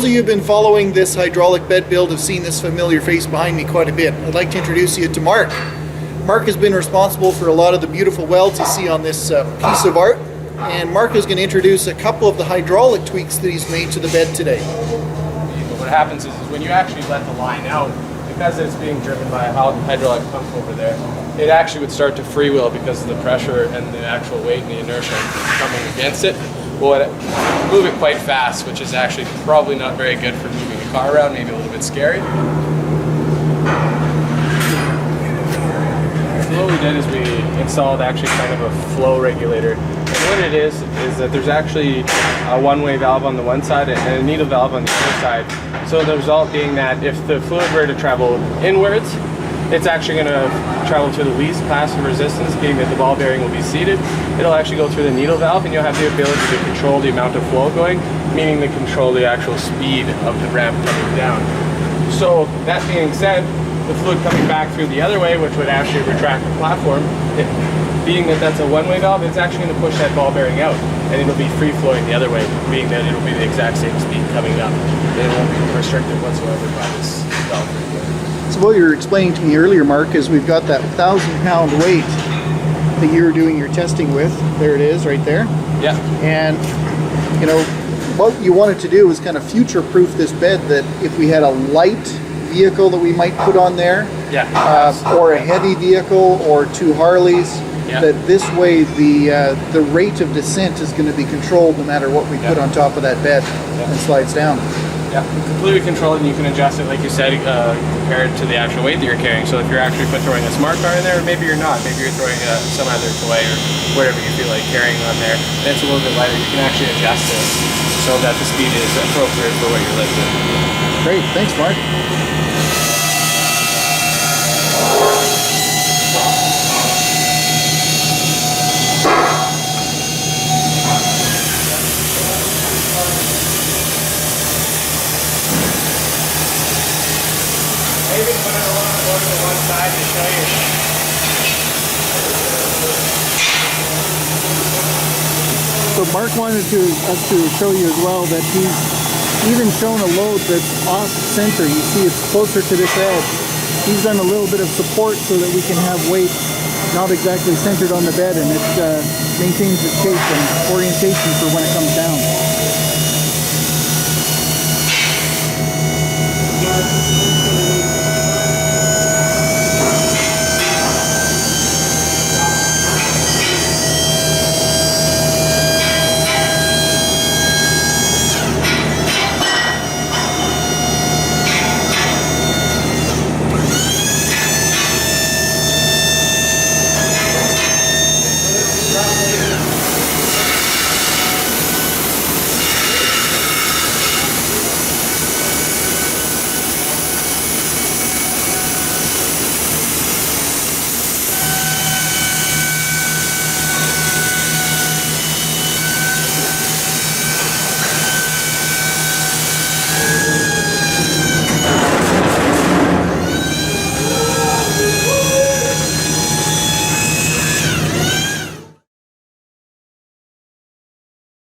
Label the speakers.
Speaker 1: those of you who've been following this hydraulic bed build have seen this familiar face behind me quite a bit. I'd like to introduce you to Mark. Mark has been responsible for a lot of the beautiful welds you see on this piece of art, and Mark is going to introduce a couple of the hydraulic tweaks that he's made to the bed today.
Speaker 2: What happens is when you actually let the line out, because it's being driven by a hydraulic pump over there, it actually would start to freewheel because of the pressure and the actual weight and the inertia coming against it. Well, move it quite fast, which is actually probably not very good for moving a car around, maybe a little bit scary. So what we did is we installed actually kind of a flow regulator. And what it is that there's actually a one-way valve on the one side and a needle valve on the other side. So the result being that if the fluid were to travel inwards, it's actually going to travel to the least passive resistance, being that the ball bearing will be seated. It'll actually go through the needle valve, and you'll have the ability to control the amount of flow going, meaning to control the actual speed of the ramp coming down. So that being said, the fluid coming back through the other way, which would actually retract the platform, being that that's a one-way valve, it's actually going to push that ball bearing out, and it'll be free-flowing the other way, being that it'll be the exact same speed coming up. It won't be restricted whatsoever by this valve right here.
Speaker 1: So what you were explaining to me earlier, Mark, is we've got that 1,000-pound weight that you were doing your testing with. There it is, right there.
Speaker 2: Yeah.
Speaker 1: And, you know, what you wanted to do was kind of future-proof this bed, that if we had a light vehicle that we might put on there, or a heavy vehicle or two Harleys, that this way the rate of descent is going to be controlled no matter what we put on top of that bed and slides down.
Speaker 2: Yeah, completely controlled, and you can adjust it, like you said, compared to the actual weight that you're carrying. So if you're actually throwing a smart car in there, or maybe you're not, maybe you're throwing some other toy or whatever you feel like carrying on there, and it's a little bit lighter, you can actually adjust it so that the speed is appropriate for what you're lifting.
Speaker 1: Great, thanks, Mark.
Speaker 2: Maybe put it along to one side to show you.
Speaker 1: So Mark wanted us to show you as well that he's even shown a load that's off center. You see it's closer to this edge. He's done a little bit of support so that we can have weight not exactly centered on the bed, and it maintains its shape and orientation for when it comes down.